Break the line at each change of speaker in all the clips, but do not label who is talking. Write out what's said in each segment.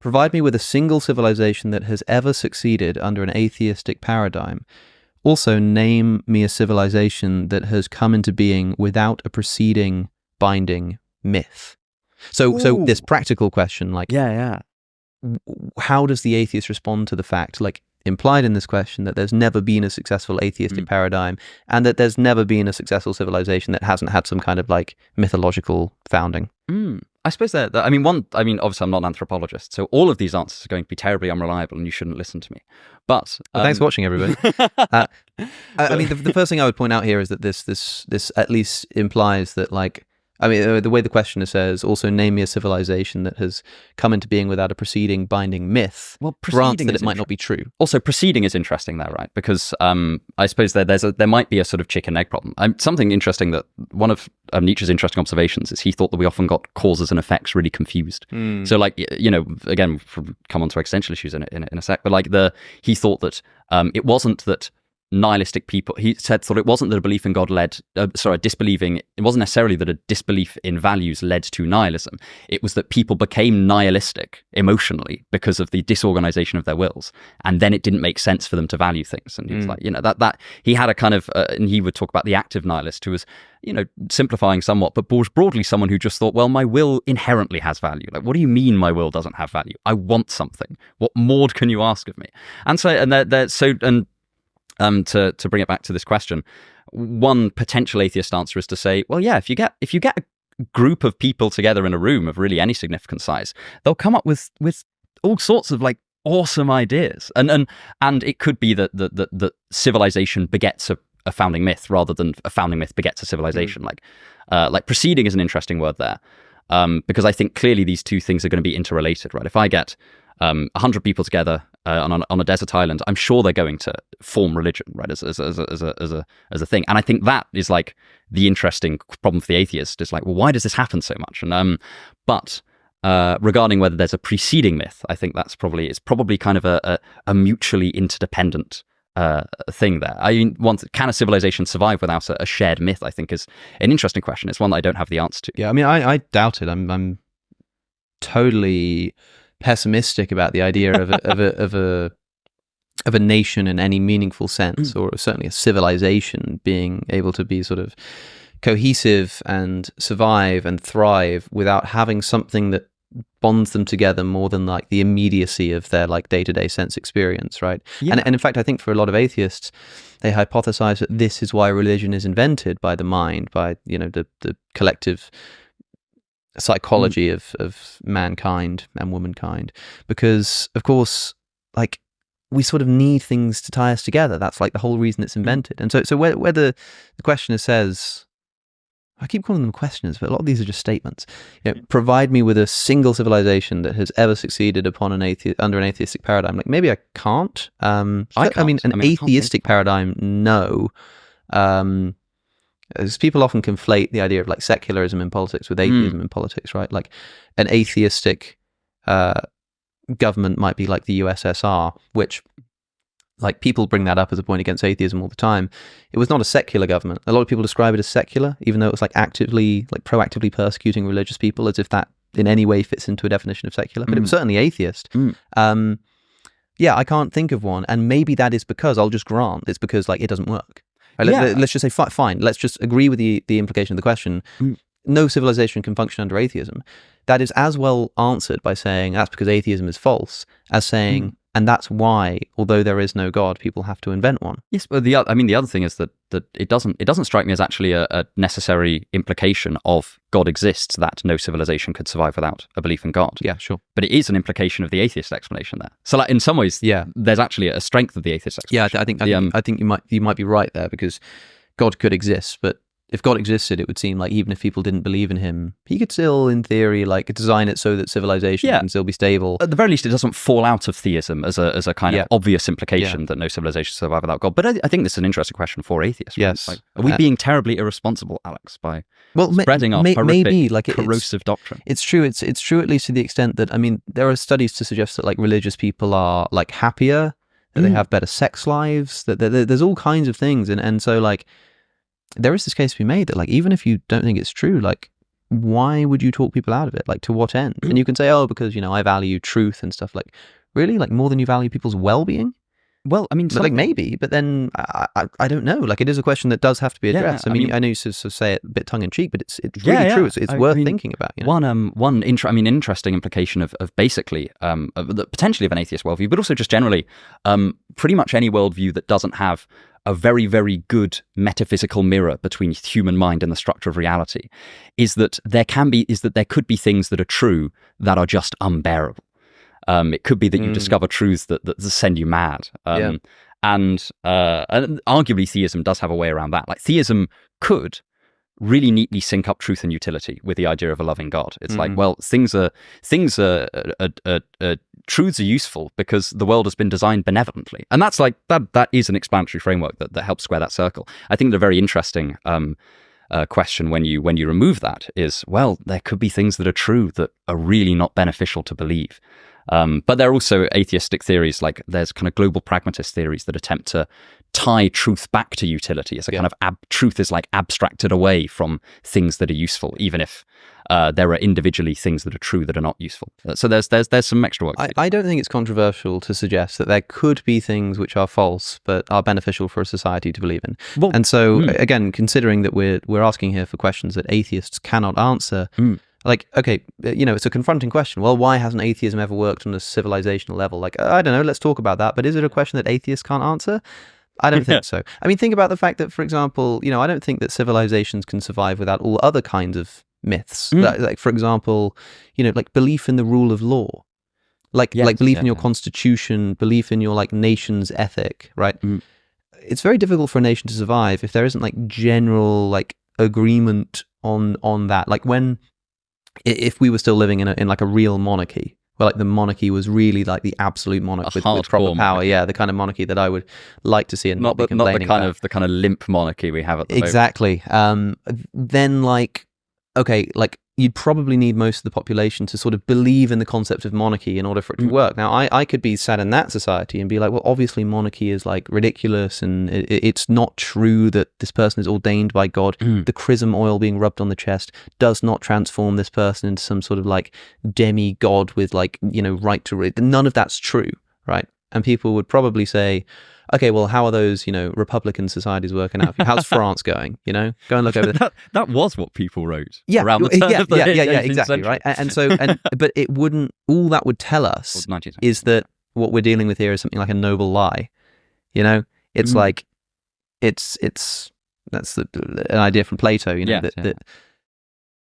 provide me with a single civilization that has ever succeeded under an atheistic paradigm. Also, name me a civilization that has come into being without a preceding binding myth. So this practical question, like, how does the atheist respond to the fact, like implied in this question, that there's never been a successful atheistic paradigm, and that there's never been a successful civilization that hasn't had some kind of like mythological founding?
I suppose obviously I'm not an anthropologist, so all of these answers are going to be terribly unreliable and you shouldn't listen to me. But
thanks for watching, everybody. I mean, the first thing I would point out here is that this at least implies that, like, I mean, the way the questioner says, also name me a civilization that has come into being without a preceding binding myth, grants that it might not be true.
Also, preceding is interesting there, right? Because I suppose there might be a sort of chicken egg problem. Something interesting that one of Nietzsche's interesting observations is he thought that we often got causes and effects really confused. So, like, you know, again, come on to existential issues in a sec, but like he thought that it wasn't that nihilistic people, thought it wasn't that a belief in God it wasn't necessarily that a disbelief in values led to nihilism. It was that people became nihilistic emotionally because of the disorganization of their wills, and then it didn't make sense for them to value things. And he was like, you know, that he had a kind of and he would talk about the active nihilist, who was, you know, simplifying somewhat, but was broadly someone who just thought, well, my will inherently has value. Like, what do you mean my will doesn't have value? I want something. What more can you ask of me? And so, to bring it back to this question, one potential atheist answer is to say, well, yeah, if you get a group of people together in a room of really any significant size, they'll come up with all sorts of like awesome ideas, and it could be that civilization begets a founding myth rather than a founding myth begets a civilization. Like preceding is an interesting word there, because I think clearly these two things are going to be interrelated, right? If I get 100 people together on a desert island, I'm sure they're going to form religion, right, as a thing. And I think that is like the interesting problem for the atheist, is like, well, why does this happen so much? And but regarding whether there's a preceding myth, I think it's probably kind of a mutually interdependent thing there. I mean, can a civilization survive without a shared myth? I think is an interesting question. It's one that I don't have the answer to.
Yeah, I mean, I doubt it. I'm totally pessimistic about the idea of a nation in any meaningful sense, or certainly a civilization being able to be sort of cohesive and survive and thrive without having something that bonds them together more than like the immediacy of their like day-to-day sense experience, right? Yeah. And in fact, I think for a lot of atheists, they hypothesize that this is why religion is invented by the mind, by, you know, the collective psychology of mankind and womankind, because of course, like, we sort of need things to tie us together. That's like the whole reason it's invented. And so whether the questioner says, I keep calling them questioners, but a lot of these are just statements, you know, provide me with a single civilization that has ever succeeded upon under an atheistic paradigm. Like, maybe I can't. I mean, an atheistic paradigm, no. As people often conflate the idea of like secularism in politics with atheism in politics, right? Like, an atheistic government might be like the USSR, which, like, people bring that up as a point against atheism all the time. It was not a secular government. A lot of people describe it as secular, even though it was like proactively persecuting religious people, as if that in any way fits into a definition of secular. But it was certainly atheist. Yeah, I can't think of one, and maybe that is because, I'll just grant, it's because like it doesn't work. Right, let's just say, fine, let's just agree with the implication of the question. No civilization can function under atheism. That is as well answered by saying that's because atheism is false, as saying, and that's why, although there is no God, people have to invent one.
Yes, well, the other thing is that it doesn't strike me as actually a necessary implication of God exists, that no civilization could survive without a belief in God.
Yeah, sure.
But it is an implication of the atheist explanation there. So, like, in some ways, there's actually a strength of the atheist explanation.
Yeah, I think you might be right there, because God could exist, but if God existed, it would seem like even if people didn't believe in him, he could still, in theory, like, design it so that civilization can still be stable.
At the very least, it doesn't fall out of theism as a kind of obvious implication that no civilization survive without God. But I think this is an interesting question for atheists. Right?
Yes.
Like, are we being terribly irresponsible, Alex, by spreading our horrific, corrosive doctrine?
It's true. It's true, at least to the extent that, I mean, there are studies to suggest that like religious people are like happier, that they have better sex lives, that there's all kinds of things, and so like, there is this case to be made that, like, even if you don't think it's true, like, why would you talk people out of it? Like, to what end? And you can say, oh, because, you know, I value truth and stuff. Like, really? Like, more than you value people's well-being?
Well, I mean,
But like, maybe, but then I don't know. Like, it is a question that does have to be addressed.
Yeah,
I mean, I know you sort of say it a bit tongue in cheek, but it's really true. It's worth thinking about. You know?
One interesting implication of basically potentially of an atheist worldview, but also just generally, pretty much any worldview that doesn't have a very, very good metaphysical mirror between human mind and the structure of reality, is that there could be things that are true that are just unbearable. It could be that you discover truths that send you mad. And arguably theism does have a way around that. Like, theism could really neatly sync up truth and utility with the idea of a loving God. It's like, well, truths are useful because the world has been designed benevolently. And that's like, that is an explanatory framework that helps square that circle. I think the very interesting question when you remove that is, well, there could be things that are true that are really not beneficial to believe. But there are also atheistic theories, like there's kind of global pragmatist theories that attempt to tie truth back to utility as a kind of truth is like abstracted away from things that are useful, even if there are individually things that are true that are not useful. So there's some extra work.
I don't think it's controversial to suggest that there could be things which are false but are beneficial for a society to believe in. Well, and so again, considering that we're asking here for questions that atheists cannot answer. Like, okay, you know, it's a confronting question. Well, why hasn't atheism ever worked on a civilizational level? Like, I don't know, let's talk about that. But is it a question that atheists can't answer? I don't think so. I mean, think about the fact that, for example, you know, I don't think that civilizations can survive without all other kinds of myths. Like, for example, you know, like belief in the rule of law. Like belief in your constitution, belief in your like nation's ethic, right? It's very difficult for a nation to survive if there isn't like general like agreement on that. Like if we were still living in like a real monarchy, where like the monarchy was really like the absolute monarch with proper power, the kind of monarchy that I would like to see, and not the
kind of limp monarchy we have at the moment.
Exactly. Then like, okay, like you'd probably need most of the population to sort of believe in the concept of monarchy in order for it to work. Now, I could be sat in that society and be like, well, obviously monarchy is like ridiculous and it's not true that this person is ordained by God. The chrism oil being rubbed on the chest does not transform this person into some sort of like demigod with like, you know, right to read. None of that's true, right? And people would probably say, okay, well, how are those, you know, Republican societies working out? How's France going? You know, go and look over there.
That was what people wrote. Around the turn of the 18th
exactly,
century.
right. And so, but it wouldn't. All that would tell us is that what we're dealing with here is something like a noble lie. You know, it's like that's an idea from Plato. You know, that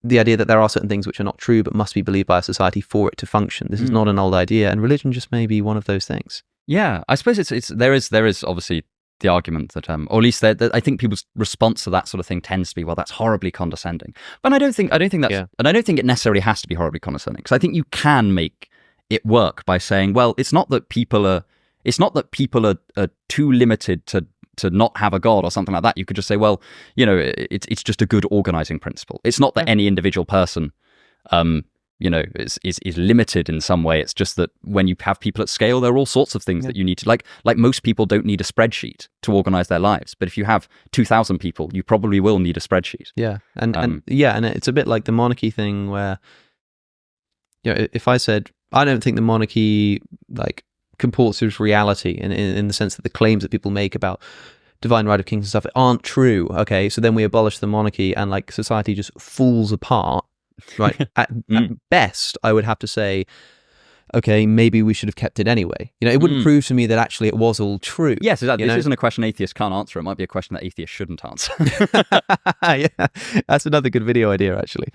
the idea that there are certain things which are not true but must be believed by a society for it to function. This is not an old idea, and religion just may be one of those things. Yeah,
I suppose there is obviously the argument that, or at least I think people's response to that sort of thing tends to be, well, that's horribly condescending. But I don't think that's, and I don't think it necessarily has to be horribly condescending, because I think you can make it work by saying, well, it's not that people are too limited to not have a god or something like that. You could just say, well, you know, it's just a good organizing principle. It's not that any individual person, you know, is limited in some way. It's just that when you have people at scale, there are all sorts of things that you need to, like most people don't need a spreadsheet to organize their lives. But if you have 2,000 people, you probably will need a spreadsheet.
Yeah. And it's a bit like the monarchy thing where, you know, if I said, I don't think the monarchy like comports with reality in the sense that the claims that people make about divine right of kings and stuff aren't true. Okay, so then we abolish the monarchy and like society just falls apart. Right. At best, I would have to say, okay, maybe we should have kept it anyway. You know, it wouldn't prove to me that actually it was all true.
Yes, exactly. This isn't a question atheists can't answer. It might be a question that atheists shouldn't answer.
Yeah, that's another good video idea, actually.